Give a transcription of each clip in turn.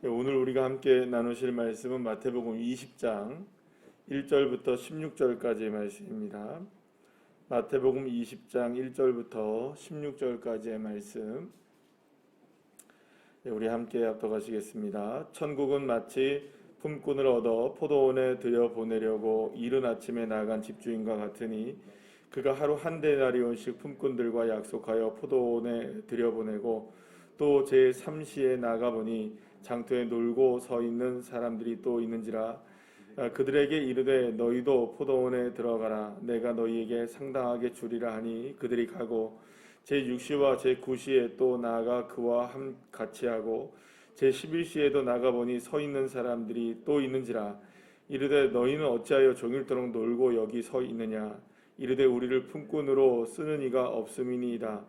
오늘 우리가 함께 나누실 말씀은 마태복음 20장 1절부터 16절까지의 말씀입니다. 마태복음 20장 1절부터 16절까지의 말씀, 우리 함께 합독하시겠습니다. 천국은 마치 품꾼을 얻어 포도원에 들여보내려고 이른 아침에 나간 집주인과 같으니 그가 하루 한 데나리온씩 품꾼들과 약속하여 포도원에 들여보내고 또 제3시에 나가보니 장터에 놀고 서 있는 사람들이 또 있는지라. 그들에게 이르되 너희도 포도원에 들어가라. 내가 너희에게 상당하게 주리라 하니 그들이 가고 제6시와 제9시에 또 나아가 그와 같이 하고 제11시에도 나가보니 서 있는 사람들이 또 있는지라. 이르되 너희는 어찌하여 종일토록 놀고 여기 서 있느냐. 이르되 우리를 품꾼으로 쓰는 이가 없음이니이다.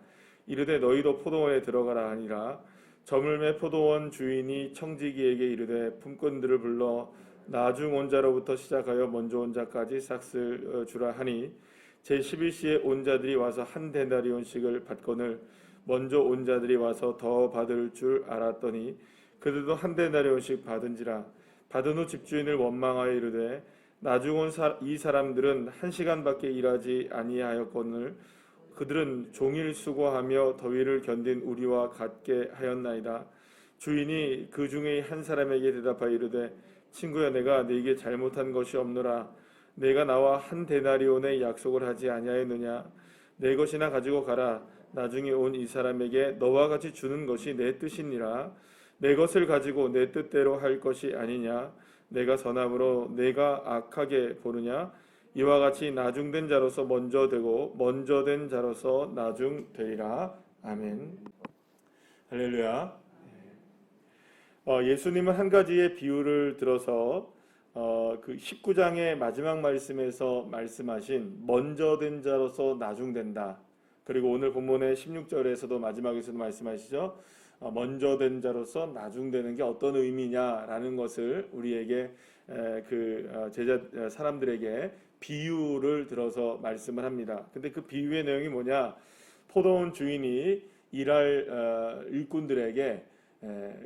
이르되 너희도 포도원에 들어가라 하니라. 저물매 포도원 주인이 청지기에게 이르되 품꾼들을 불러 나중 온 자로부터 시작하여 먼저 온 자까지 삭슬 주라 하니 제11시에 온 자들이 와서 한 데나리온씩을 받거늘 먼저 온 자들이 와서 더 받을 줄 알았더니 그들도 한 데나리온씩 받은지라. 받은 후 집주인을 원망하여 이르되 나중 온 이 사람들은 1시간밖에 일하지 아니하였거늘 그들은 종일 수고하며 더위를 견딘 우리와 같게 하였나이다. 주인이 그 중에 한 사람에게 대답하여 이르되 친구야, 내가 네게 잘못한 것이 없노라. 내가 나와 한 데나리온의 약속을 하지 아니하였느냐. 내 것이나 가지고 가라. 나중에 온 이 사람에게 너와 같이 주는 것이 내 뜻이니라. 내 것을 가지고 내 뜻대로 할 것이 아니냐. 내가 선함으로 내가 악하게 보느냐. 이와 같이 나중된 자로서 먼저 되고 먼저 된 자로서 나중되리라. 아멘. 할렐루야. 예수님은 한 가지의 비유를 들어서 그 19장의 마지막 말씀에서 말씀하신 먼저 된 자로서 나중된다. 그리고 오늘 본문의 16절에서도 마지막에서도 말씀하시죠. 먼저 된 자로서 나중되는 게 어떤 의미냐라는 것을 우리에게 제자 사람들에게 비유를 들어서 말씀을 합니다. 근데 그 비유의 내용이 뭐냐? 포도원 주인이 일할 일꾼들에게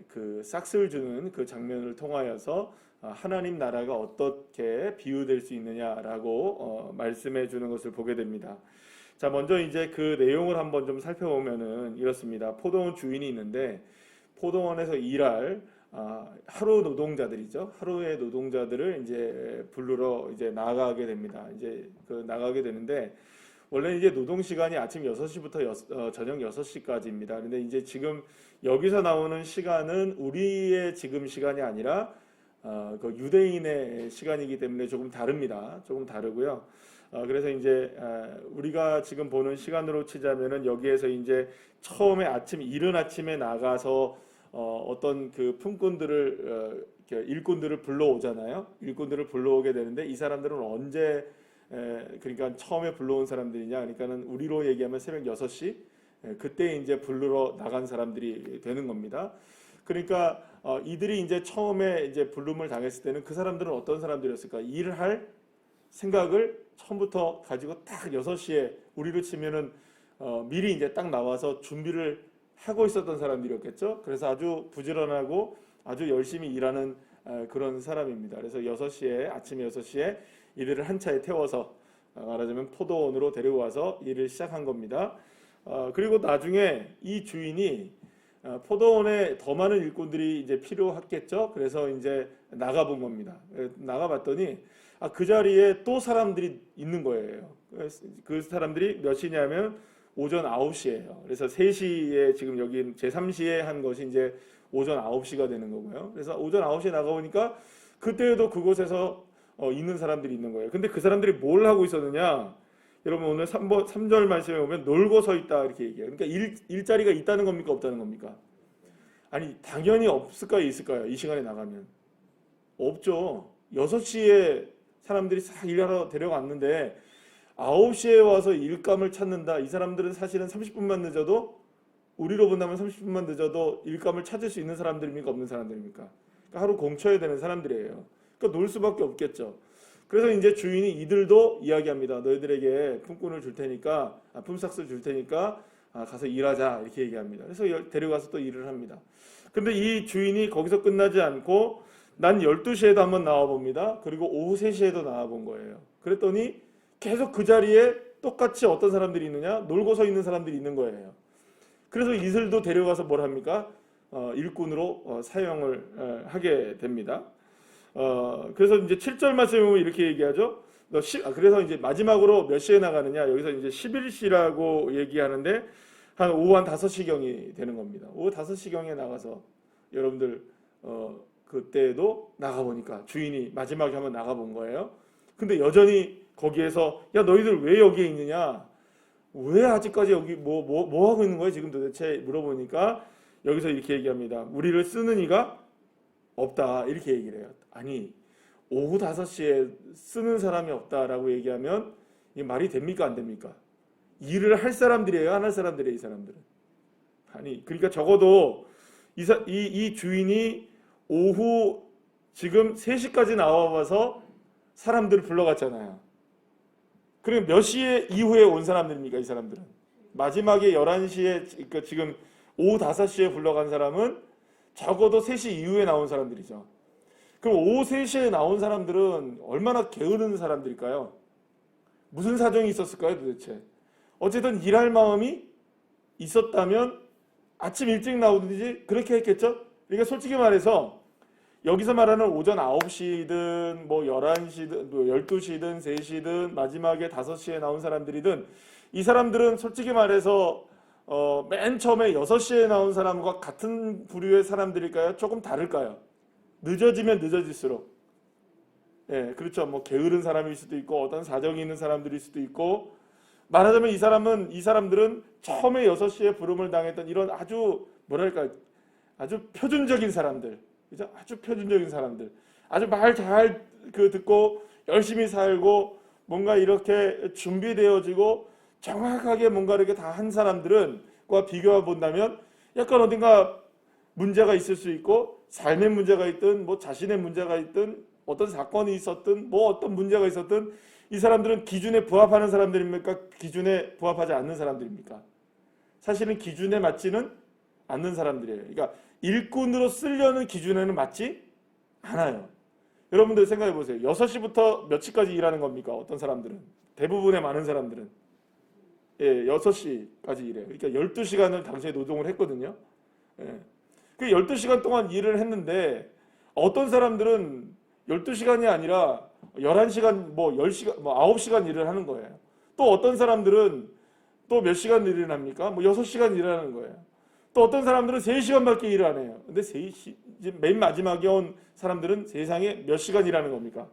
그 싹스를 주는 그 장면을 통하여서 하나님 나라가 어떻게 비유될 수 있느냐라고 말씀해 주는 것을 보게 됩니다. 자, 먼저 이제 그 내용을 한번 좀 살펴보면은 이렇습니다. 포도원 주인이 있는데 포도원에서 일할 하루 노동자들이죠. 하루의 노동자들을 이제 부르러 이제 나가게 됩니다. 이제 그 나가게 되는데 원래 이제 노동 시간이 아침 6시부터 저녁 6시까지입니다. 그런데 이제 지금 여기서 나오는 시간은 우리의 지금 시간이 아니라 그 유대인의 시간이기 때문에 조금 다릅니다. 조금 다르고요. 그래서 이제 우리가 지금 보는 시간으로 치자면은 여기에서 이제 처음에 이른 아침에 나가서 어떤 그 품꾼들을 일꾼들을 불러오잖아요. 일꾼들을 불러오게 되는데 이 사람들은 언제 그러니까 처음에 불러온 사람들이냐? 그러니까는 우리로 얘기하면 새벽 6시 그때 이제 부르러 나간 사람들이 되는 겁니다. 그러니까 이들이 이제 처음에 이제 부름을 당했을 때는 그 사람들은 어떤 사람들이었을까? 일을 할 생각을 처음부터 가지고 딱 6시에 우리로 치면은 미리 이제 딱 나와서 준비를 하고 있었던 사람들이었겠죠. 그래서 아주 부지런하고 아주 열심히 일하는 그런 사람입니다. 그래서 아침 6시에 이들을 한 차에 태워서 말하자면 포도원으로 데리고 와서 일을 시작한 겁니다. 그리고 나중에 이 주인이 포도원에 더 많은 일꾼들이 이제 필요했겠죠. 그래서 이제 나가본 겁니다. 나가봤더니 그 자리에 또 사람들이 있는 거예요. 그 사람들이 몇 시냐면 오전 9시예요. 그래서 3시에 지금 여기 제3시에 한 것이 이제 오전 9시가 되는 거고요. 그래서 오전 9시에 나가보니까 그때에도 그곳에서 있는 사람들이 있는 거예요. 근데 그 사람들이 뭘 하고 있었느냐? 여러분 오늘 3절 말씀에 보면 놀고 서 있다 이렇게 얘기해요. 그러니까 일자리가 있다는 겁니까? 없다는 겁니까? 아니 당연히 없을까요? 있을까요? 이 시간에 나가면 없죠. 6시에 사람들이 싹 일하러 데려갔는데 9시에 와서 일감을 찾는다. 이 사람들은 사실은 30분만 늦어도 우리로 본다면 30분만 늦어도 일감을 찾을 수 있는 사람들입니까? 없는 사람들입니까? 그러니까 하루 공쳐야 되는 사람들이에요. 그러니까 놀 수밖에 없겠죠. 그래서 이제 주인이 이들도 이야기합니다. 너희들에게 품꾼을 줄 테니까 품삯을 줄 테니까 가서 일하자 이렇게 얘기합니다. 그래서 데려가서 또 일을 합니다. 근데 이 주인이 거기서 끝나지 않고 난 12시에도 한번 나와봅니다. 그리고 오후 3시에도 나와본 거예요. 그랬더니 계속 그 자리에 똑같이 어떤 사람들이 있느냐? 놀고 서 있는 사람들이 있는 거예요. 그래서 이들도 데려가서 뭘 합니까? 일꾼으로 사용을 하게 됩니다. 그래서 이제 7절 말씀에 보면 이렇게 얘기하죠. 그래서 이제 마지막으로 몇 시에 나가느냐? 여기서 이제 11시라고 얘기하는데 한 오후 한 5시경이 되는 겁니다. 오후 5시경에 나가서 여러분들 그때도 나가보니까 주인이 마지막에 한번 나가본 거예요. 근데 여전히 거기에서 야 너희들 왜 여기에 있느냐? 왜 아직까지 여기 뭐 하고 있는 거야 지금 도대체 물어보니까 여기서 이렇게 얘기합니다. 우리를 쓰는 이가 없다 이렇게 얘기를 해요. 아니 오후 5시에 쓰는 사람이 없다라고 얘기하면 이게 말이 됩니까 안 됩니까? 일을 할 사람들이에요 안 할 사람들이에요 이 사람들은. 아니 그러니까 적어도 이 주인이 오후 지금 3시까지 나와봐서 사람들을 불러갔잖아요. 그럼 몇 시에 이후에 온 사람들입니까 이 사람들은? 마지막에 11시에 그러니까 지금 오후 5시에 불러간 사람은 적어도 3시 이후에 나온 사람들이죠. 그럼 오후 3시에 나온 사람들은 얼마나 게으른 사람들일까요? 무슨 사정이 있었을까요 도대체? 어쨌든 일할 마음이 있었다면 아침 일찍 나오든지 그렇게 했겠죠? 그러니까 솔직히 말해서 여기서 말하는 오전 9시든 뭐 11시든 뭐 12시든 3시든 마지막에 5시에 나온 사람들이든 이 사람들은 솔직히 말해서 맨 처음에 6시에 나온 사람과 같은 부류의 사람들일까요? 조금 다를까요? 늦어지면 늦어질수록 예, 그렇죠. 뭐 게으른 사람일 수도 있고 어떤 사정이 있는 사람들일 수도 있고 말하자면 이 사람들은 처음에 6시에 부름을 당했던 이런 아주 뭐랄까 아주 표준적인 사람들 그죠? 아주 표준적인 사람들 아주 말 잘 듣고 열심히 살고 뭔가 이렇게 준비되어지고 정확하게 뭔가 이렇게 다 한 사람들과 비교해 본다면 약간 어딘가 문제가 있을 수 있고 삶의 문제가 있든 뭐 자신의 문제가 있든 어떤 사건이 있었든 뭐 어떤 문제가 있었든 이 사람들은 기준에 부합하는 사람들입니까? 기준에 부합하지 않는 사람들입니까? 사실은 기준에 맞지는 않는 사람들이에요. 그러니까 일꾼으로 쓰려는 기준에는 맞지 않아요. 여러분들 생각해 보세요. 6시부터 몇 시까지 일하는 겁니까? 어떤 사람들은. 대부분의 많은 사람들은. 예, 6시까지 일해요. 그러니까 12시간을 당시에 노동을 했거든요. 예. 그 12시간 동안 일을 했는데 어떤 사람들은 12시간이 아니라 11시간, 뭐 10시간, 뭐 9시간 일을 하는 거예요. 또 어떤 사람들은 또 몇 시간 일을 합니까? 뭐 6시간 일을 하는 거예요. 또 어떤 사람들은 3시간밖에 일을 안 해요. 근데 맨 마지막에 온 사람들은 세상에 몇 시간 일하는 겁니까?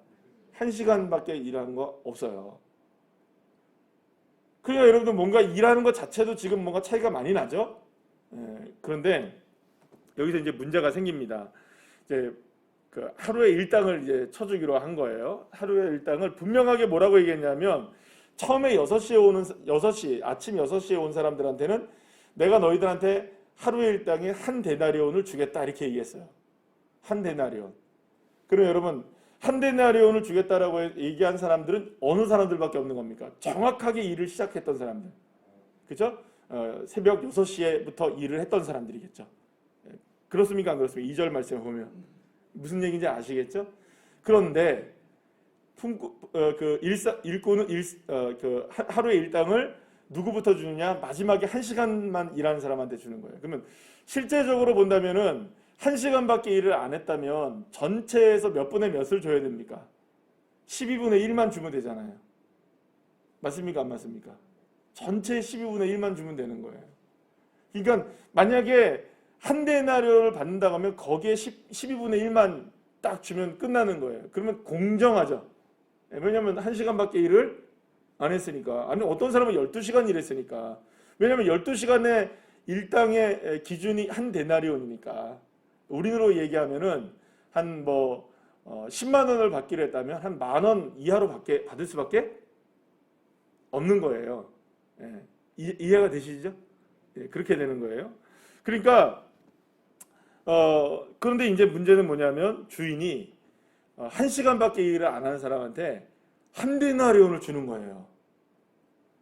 1시간밖에 일하는 거 없어요. 그러니까 여러분들 뭔가 일하는 것 자체도 지금 뭔가 차이가 많이 나죠? 예, 그런데 여기서 이제 문제가 생깁니다. 이제 그 하루의 일당을 이제 쳐주기로 한 거예요. 하루의 일당을 분명하게 뭐라고 얘기했냐면 처음에 6시 아침 6시에 온 사람들한테는 내가 너희들한테 하루의 일당에 한 데나리온을 주겠다 이렇게 얘기했어요. 한 데나리온. 그럼 여러분 한 데나리온을 주겠다라고 얘기한 사람들은 어느 사람들밖에 없는 겁니까? 정확하게 일을 시작했던 사람들. 그죠? 새벽 6시에부터 일을 했던 사람들이겠죠. 그렇습니까? 안 그렇습니까? 2절 말씀을 보면 무슨 얘기인지 아시겠죠? 그런데 일꾼은 하루의 일당을 누구부터 주느냐? 마지막에 1시간만 일하는 사람한테 주는 거예요. 그러면 실제적으로 본다면은 1시간밖에 일을 안 했다면 전체에서 몇 분의 몇을 줘야 됩니까? 12분의 1만 주면 되잖아요. 맞습니까? 안 맞습니까? 전체 12분의 1만 주면 되는 거예요. 그러니까 만약에 한 데나리온을 받는다고 하면 거기에 12분의 1만 딱 주면 끝나는 거예요. 그러면 공정하죠. 왜냐하면 1시간밖에 일을 안 했으니까. 아니 어떤 사람은 12시간 일했으니까. 왜냐하면 12시간의 일당의 기준이 한 데나리온이니까. 우리로 얘기하면은 한 10만 원을 받기로 했다면 한 10,000원 이하로 받을 수밖에 없는 거예요. 예, 이해가 되시죠? 예, 그렇게 되는 거예요. 그러니까 그런데 이제 문제는 뭐냐면 주인이 1시간밖에 일을 안 하는 사람한테 한 데나리온을 주는 거예요.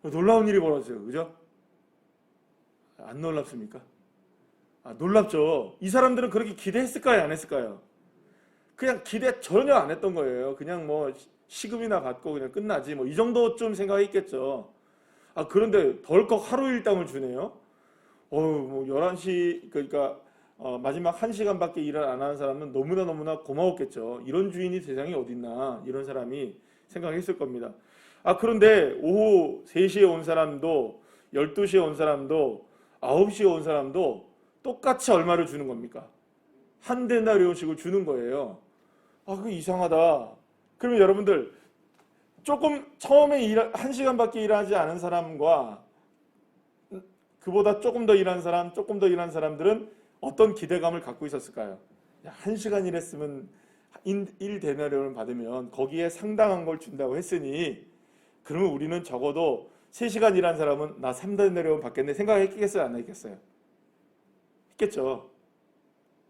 놀라운 일이 벌어졌어요. 그죠? 안 놀랍습니까? 놀랍죠. 이 사람들은 그렇게 기대했을까요? 안 했을까요? 그냥 기대 전혀 안 했던 거예요. 그냥 뭐 시급이나 받고 그냥 끝나지 뭐 이 정도쯤 생각했겠죠. 그런데 덜컥 하루 일당을 주네요. 뭐 11시 그러니까 마지막 1시간밖에 일을 안 하는 사람은 너무나 고마웠겠죠. 이런 주인이 세상에 어딨나 이런 사람이 생각했을 겁니다. 그런데 오후 3시에 온 사람도 12시에 온 사람도 9시에 온 사람도 똑같이 얼마를 주는 겁니까? 한 데나리온씩을 주는 거예요. 그거 이상하다. 그러면 여러분들 조금 처음에 1시간밖에 일하지 않은 사람과 그보다 조금 더 일한 사람, 조금 더 일한 사람들은 어떤 기대감을 갖고 있었을까요? 1시간 일했으면 1데나리온을 받으면 거기에 상당한 걸 준다고 했으니 그러면 우리는 적어도 3시간 일한 사람은 나 3데나리온 받겠네 생각했겠어요? 안 했겠어요? 했겠죠.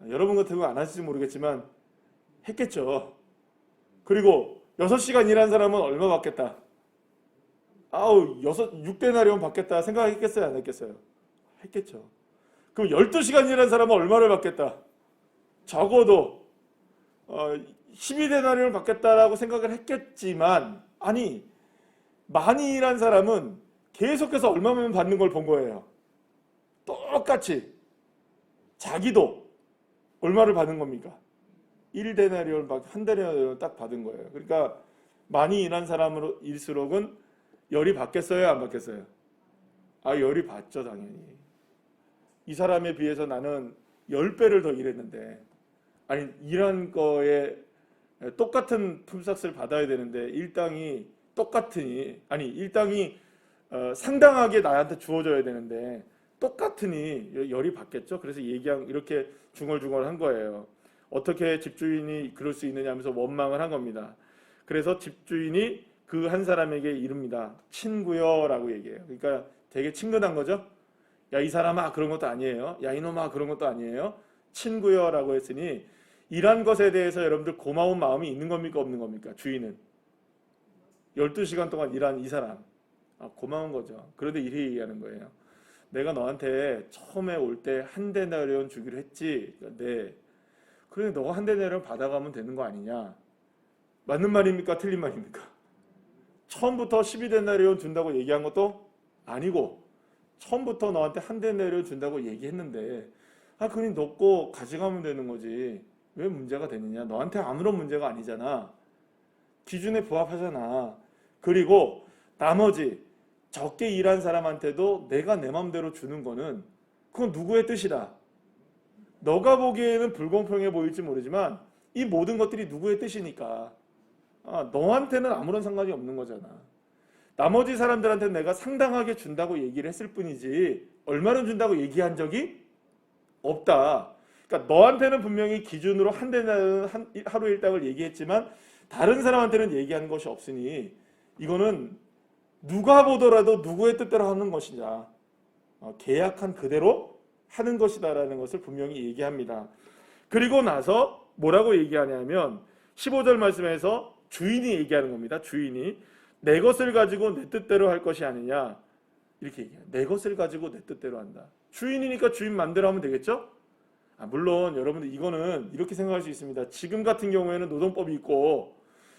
여러분 같은 거 안 하실지 모르겠지만 했겠죠. 그리고 6시간 일한 사람은 얼마 받겠다? 6데나리온 받겠다 생각했겠어요? 안 했겠어요? 했겠죠. 그럼 12시간 일한 사람은 얼마를 받겠다? 적어도 12데나리온을 받겠다라고 생각을 했겠지만 많이 일한 사람은 계속해서 얼마만 받는 걸 본 거예요. 똑같이 자기도 얼마를 받는 겁니까? 1데나리온, 1데나리온 딱 받은 거예요. 그러니까 많이 일한 사람일수록은 열이 받겠어요? 안 받겠어요? 열이 받죠, 당연히. 이 사람에 비해서 나는 10배를 더 일했는데 일한 거에 똑같은 품삯을 받아야 되는데 일당이 똑같으니 일당이 상당하게 나한테 주어져야 되는데 똑같으니 열이 받겠죠. 그래서 이렇게 중얼중얼한 거예요. 어떻게 집주인이 그럴 수 있느냐 하면서 원망을 한 겁니다. 그래서 집주인이 그 한 사람에게 이릅니다. 친구여 라고 얘기해요. 그러니까 되게 친근한 거죠. 야, 이 사람아 그런 것도 아니에요. 야, 이놈아 그런 것도 아니에요. 친구여 라고 했으니 일한 것에 대해서 여러분들 고마운 마음이 있는 겁니까 없는 겁니까? 주인은 12시간 동안 일한 이 사람 고마운 거죠. 그런데 이렇게 얘기하는 거예요. 내가 너한테 처음에 올 때 1데나리온 주기로 했지. 네. 그래 너가 1데나리온 받아가면 되는 거 아니냐? 맞는 말입니까? 틀린 말입니까? 처음부터 12데나리온 준다고 얘기한 것도 아니고 처음부터 너한테 1데나리온 준다고 얘기했는데 그니 넣고 가져가면 되는 거지. 왜 문제가 되느냐? 너한테 아무런 문제가 아니잖아. 기준에 부합하잖아. 그리고 나머지 적게 일한 사람한테도 내가 내 맘대로 주는 거는 그건 누구의 뜻이다? 너가 보기에는 불공평해 보일지 모르지만 이 모든 것들이 누구의 뜻이니까 너한테는 아무런 상관이 없는 거잖아. 나머지 사람들한테 내가 상당하게 준다고 얘기를 했을 뿐이지 얼마나 준다고 얘기한 적이 없다. 그러니까 너한테는 분명히 기준으로 1데나리온 하루 일당을 얘기했지만 다른 사람한테는 얘기한 것이 없으니 이거는 누가 보더라도 누구의 뜻대로 하는 것이냐. 계약한 그대로 하는 것이다라는 것을 분명히 얘기합니다. 그리고 나서 뭐라고 얘기하냐면 15절 말씀에서 주인이 얘기하는 겁니다. 주인이 내 것을 가지고 내 뜻대로 할 것이 아니냐 이렇게 얘기해요. 내 것을 가지고 내 뜻대로 한다. 주인이니까 주인 맘대로 하면 되겠죠? 물론 여러분들 이거는 이렇게 생각할 수 있습니다. 지금 같은 경우에는 노동법이 있고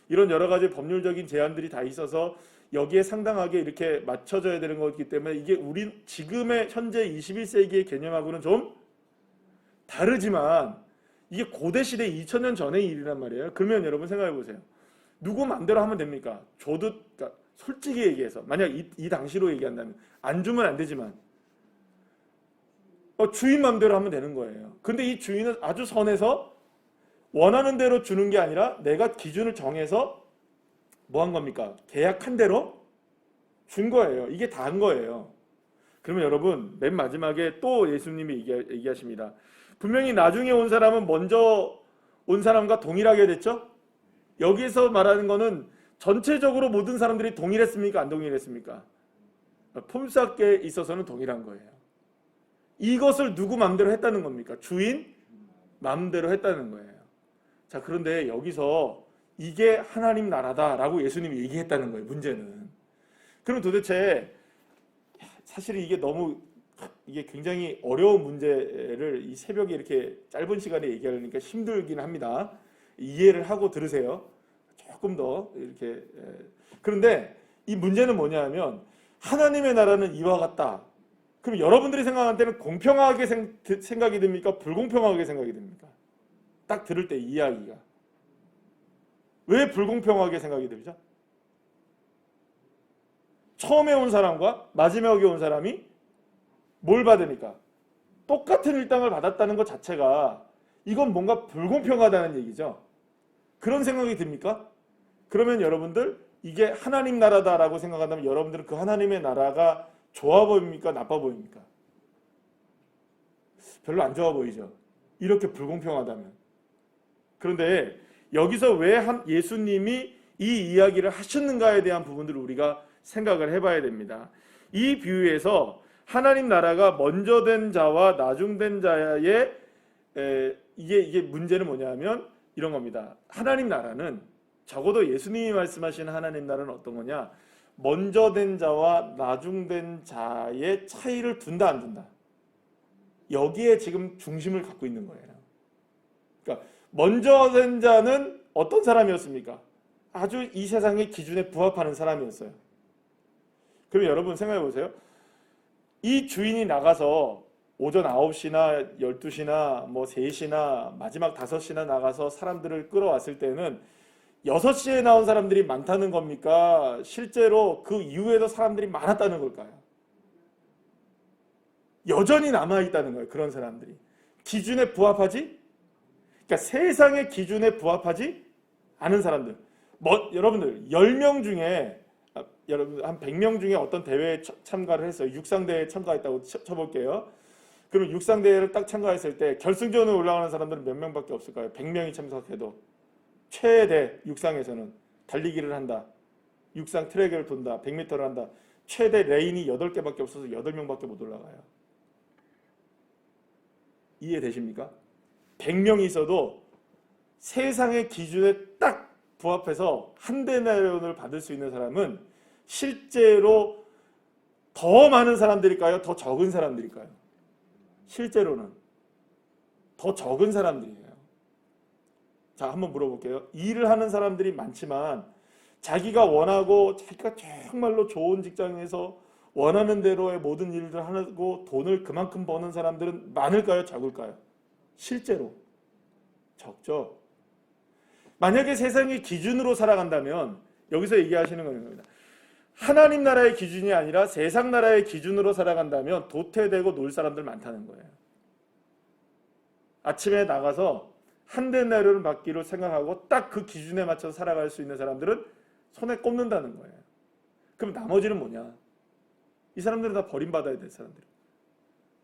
이런 여러 가지 법률적인 제한들이 다 있어서 여기에 상당하게 이렇게 맞춰져야 되는 거기 때문에 이게 우리 지금의 현재 21세기의 개념하고는 좀 다르지만 이게 고대 시대 2000년 전의 일이란 말이에요. 그러면 여러분 생각해 보세요. 누구 맘대로 하면 됩니까? 그러니까 솔직히 얘기해서 만약 이 당시로 얘기한다면 안 주면 안 되지만 주인 맘대로 하면 되는 거예요. 근데 이 주인은 아주 선해서 원하는 대로 주는 게 아니라 내가 기준을 정해서 뭐 한 겁니까? 계약한 대로 준 거예요. 이게 다인 거예요. 그러면 여러분 맨 마지막에 또 예수님이 얘기하십니다. 분명히 나중에 온 사람은 먼저 온 사람과 동일하게 됐죠? 여기서 말하는 거는 전체적으로 모든 사람들이 동일했습니까? 안 동일했습니까? 품삯에 있어서는 동일한 거예요. 이것을 누구 맘대로 했다는 겁니까? 주인 맘대로 했다는 거예요. 자, 그런데 여기서 이게 하나님 나라다라고 예수님이 얘기했다는 거예요. 문제는. 그럼 도대체 사실 이게 너무 이게 굉장히 어려운 문제를 이 새벽에 이렇게 짧은 시간에 얘기하려니까 힘들긴 합니다. 이해를 하고 들으세요. 조금 더 이렇게. 그런데 이 문제는 뭐냐면 하나님의 나라는 이와 같다. 그럼 여러분들이 생각할 때는 공평하게 생각이 듭니까? 불공평하게 생각이 듭니까? 딱 들을 때 이야기가. 왜 불공평하게 생각이 들죠? 처음에 온 사람과 마지막에 온 사람이 뭘 받으니까? 똑같은 일당을 받았다는 것 자체가 이건 뭔가 불공평하다는 얘기죠. 그런 생각이 듭니까? 그러면 여러분들 이게 하나님 나라다라고 생각한다면 여러분들은 그 하나님의 나라가 좋아 보입니까? 나빠 보입니까? 별로 안 좋아 보이죠. 이렇게 불공평하다면. 그런데 여기서 왜 예수님이 이 이야기를 하셨는가에 대한 부분들을 우리가 생각을 해봐야 됩니다. 이 비유에서 하나님 나라가 먼저 된 자와 나중된 자의 이게 문제는 뭐냐면 이런 겁니다. 하나님 나라는 적어도 예수님이 말씀하신 하나님 나라는 어떤 거냐? 먼저 된 자와 나중된 자의 차이를 둔다 안 둔다. 여기에 지금 중심을 갖고 있는 거예요. 그러니까 먼저 된 자는 어떤 사람이었습니까? 아주 이 세상의 기준에 부합하는 사람이었어요. 그럼 여러분 생각해 보세요. 이 주인이 나가서 오전 9시나 12시나 뭐 3시나 마지막 5시나 나가서 사람들을 끌어왔을 때는 6시에 나온 사람들이 많다는 겁니까? 실제로 그 이후에도 사람들이 많았다는 걸까요? 여전히 남아있다는 거예요. 그런 사람들이. 기준에 부합하지? 그러니까 세상의 기준에 부합하지 않은 사람들. 여러분들 10명 중에 여러분 한 100명 중에 어떤 대회에 참가를 했어요. 육상대회에 참가했다고 쳐볼게요. 그럼 육상대회를 딱 참가했을 때 결승전에 올라가는 사람들은 몇 명밖에 없을까요? 100명이 참석해도. 최대 육상에서는 달리기를 한다. 육상 트랙을 돈다. 100m를 한다. 최대 레인이 8개밖에 없어서 8명밖에 못 올라가요. 이해되십니까? 100명이 있어도 세상의 기준에 딱 부합해서 한 데나리온을 받을 수 있는 사람은 실제로 더 많은 사람들일까요? 더 적은 사람들일까요? 실제로는 더 적은 사람들이에요. 자, 한번 물어볼게요. 일을 하는 사람들이 많지만 자기가 원하고 자기가 정말로 좋은 직장에서 원하는 대로의 모든 일들을 하고 돈을 그만큼 버는 사람들은 많을까요? 적을까요? 실제로 적죠. 만약에 세상의 기준으로 살아간다면 여기서 얘기하시는 겁니다. 하나님 나라의 기준이 아니라 세상 나라의 기준으로 살아간다면 도태되고 놀 사람들 많다는 거예요. 아침에 나가서 한 데나리온을 받기로 생각하고 딱 그 기준에 맞춰서 살아갈 수 있는 사람들은 손에 꼽는다는 거예요. 그럼 나머지는 뭐냐? 이 사람들은 다 버림받아야 될 사람들.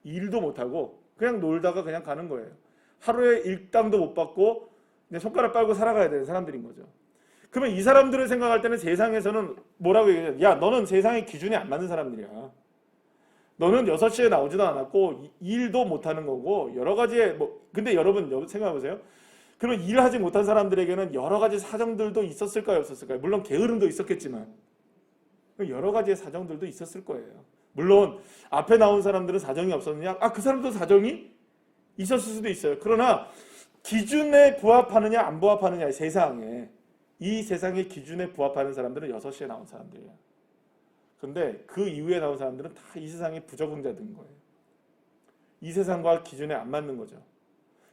일도 못하고 그냥 놀다가 그냥 가는 거예요. 하루에 일당도 못 받고 그냥 손가락 빨고 살아가야 되는 사람들인 거죠. 그러면 이 사람들을 생각할 때는 세상에서는 뭐라고 얘기해요? 야, 너는 세상의 기준에 안 맞는 사람들이야. 너는 6시에 나오지도 않았고 일도 못하는 거고 여러 가지의 근데 여러분 생각해 보세요. 그럼 일하지 못한 사람들에게는 여러 가지 사정들도 있었을까요? 없었을까요? 물론 게으름도 있었겠지만 여러 가지의 사정들도 있었을 거예요. 물론 앞에 나온 사람들은 사정이 없었느냐? 그 사람도 사정이 있었을 수도 있어요. 그러나 기준에 부합하느냐 안 부합하느냐 세상에 이 세상의 기준에 부합하는 사람들은 6시에 나온 사람들이에요. 근데 그 이후에 나온 사람들은 다 이 세상의 부적응자들인 거예요. 이 세상과 기준에 안 맞는 거죠.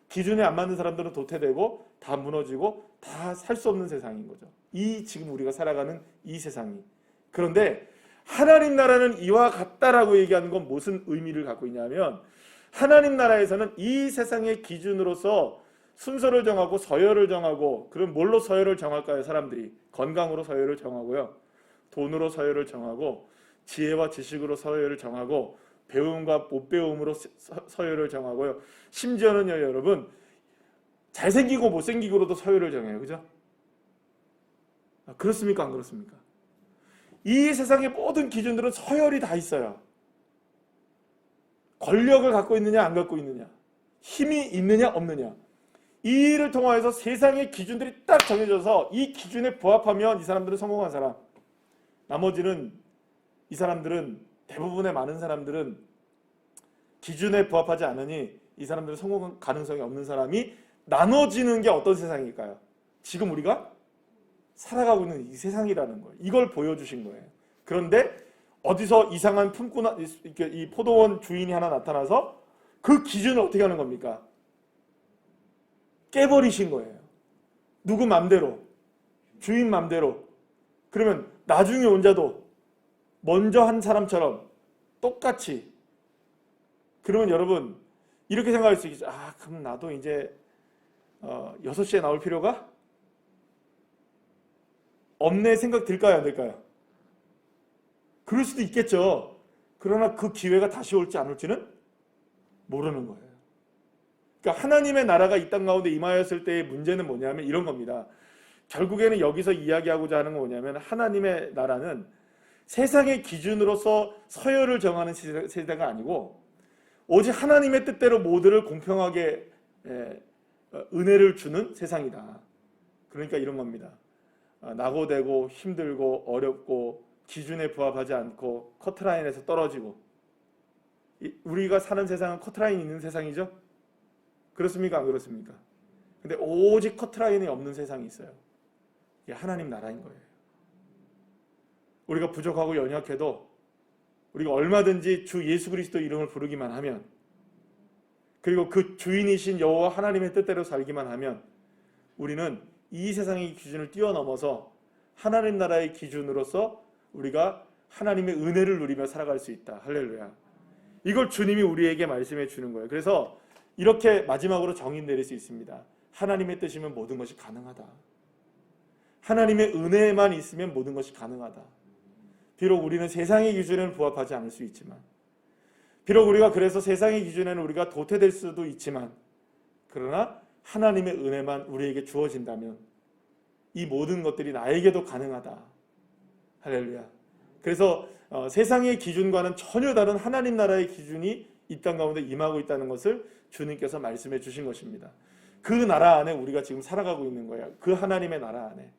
기준에 안 맞는 사람들은 도태되고 다 무너지고 다 살 수 없는 세상인 거죠. 이 지금 우리가 살아가는 이 세상이. 그런데 하나님 나라는 이와 같다라고 얘기하는 건 무슨 의미를 갖고 있냐면 하나님 나라에서는 이 세상의 기준으로서 순서를 정하고 서열을 정하고 그럼 뭘로 서열을 정할까요? 사람들이 건강으로 서열을 정하고요. 돈으로 서열을 정하고 지혜와 지식으로 서열을 정하고 배움과 못 배움으로 서열을 정하고요. 심지어는요, 여러분 잘생기고 못생기고로도 서열을 정해요. 그죠? 그렇습니까? 안 그렇습니까? 이 세상의 모든 기준들은 서열이 다 있어요. 권력을 갖고 있느냐 안 갖고 있느냐, 힘이 있느냐 없느냐, 이 일을 통하여서 세상의 기준들이 딱 정해져서 이 기준에 부합하면 이 사람들은 성공한 사람, 나머지는 이 사람들은 대부분의 많은 사람들은 기준에 부합하지 않으니 이 사람들은 성공 가능성이 없는 사람이 나눠지는 게 어떤 세상일까요? 지금 우리가 살아가고 있는 이 세상이라는 거예요. 이걸 보여주신 거예요. 그런데 어디서 이상한 품꾼, 이 포도원 주인이 하나 나타나서 그 기준을 어떻게 하는 겁니까? 깨버리신 거예요. 누구 맘대로, 주인 맘대로. 그러면 나중에 온 자도 먼저 한 사람처럼 똑같이. 그러면 여러분 이렇게 생각할 수 있겠죠. 아, 그럼 나도 이제 6시에 나올 필요가 없네 생각 들까요, 안 들까요? 그럴 수도 있겠죠. 그러나 그 기회가 다시 올지 안 올지는 모르는 거예요. 그러니까 하나님의 나라가 이 땅 가운데 임하였을 때의 문제는 뭐냐면 이런 겁니다. 결국에는 여기서 이야기하고자 하는 건 뭐냐면 하나님의 나라는 세상의 기준으로서 서열을 정하는 세대가 아니고 오직 하나님의 뜻대로 모두를 공평하게 은혜를 주는 세상이다. 그러니까 이런 겁니다. 낙오되고 힘들고 어렵고 기준에 부합하지 않고 커트라인에서 떨어지고 우리가 사는 세상은 커트라인이 있는 세상이죠? 그렇습니까? 안 그렇습니까? 근데 오직 커트라인이 없는 세상이 있어요. 이게 하나님 나라인 거예요. 우리가 부족하고 연약해도 우리가 얼마든지 주 예수 그리스도 이름을 부르기만 하면 그리고 그 주인이신 여호와 하나님의 뜻대로 살기만 하면 우리는 이 세상의 기준을 뛰어넘어서 하나님 나라의 기준으로서 우리가 하나님의 은혜를 누리며 살아갈 수 있다. 할렐루야. 이걸 주님이 우리에게 말씀해 주는 거예요. 그래서 이렇게 마지막으로 정의 내릴 수 있습니다. 하나님의 뜻이면 모든 것이 가능하다. 하나님의 은혜만 있으면 모든 것이 가능하다. 비록 우리는 세상의 기준에는 부합하지 않을 수 있지만 비록 우리가 그래서 세상의 기준에는 우리가 도태될 수도 있지만 그러나 하나님의 은혜만 우리에게 주어진다면 이 모든 것들이 나에게도 가능하다. 할렐루야. 그래서 세상의 기준과는 전혀 다른 하나님 나라의 기준이 이 땅 가운데 임하고 있다는 것을 주님께서 말씀해 주신 것입니다. 그 나라 안에 우리가 지금 살아가고 있는 거예요. 그 하나님의 나라 안에.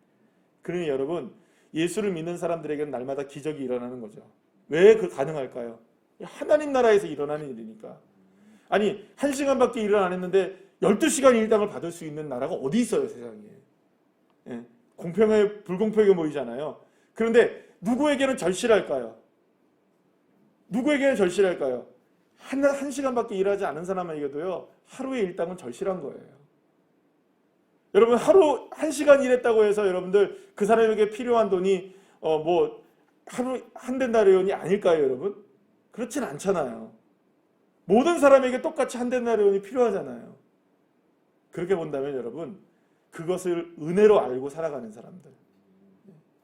그러니 여러분 예수를 믿는 사람들에게는 날마다 기적이 일어나는 거죠. 왜 그 가능할까요? 하나님 나라에서 일어나는 일이니까. 아니 1시간밖에 일을 안 했는데 12시간 일당을 받을 수 있는 나라가 어디 있어요 세상에. 예, 공평해 불공평해 보이잖아요. 그런데 누구에게는 절실할까요? 누구에게는 절실할까요? 한 시간밖에 일하지 않은 사람에게도요 하루의 일당은 절실한 거예요. 여러분 하루 1시간 일했다고 해서 여러분들 그 사람에게 필요한 돈이 뭐 하루 한 데나리온이 아닐까요 여러분? 그렇진 않잖아요. 모든 사람에게 똑같이 한 데나리온이 필요하잖아요. 그렇게 본다면 여러분 그것을 은혜로 알고 살아가는 사람들,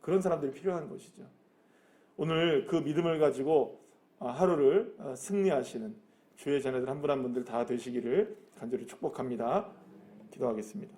그런 사람들이 필요한 것이죠. 오늘 그 믿음을 가지고 하루를 승리하시는 주의 자녀들 한 분 한 분들 다 되시기를 간절히 축복합니다. 기도하겠습니다.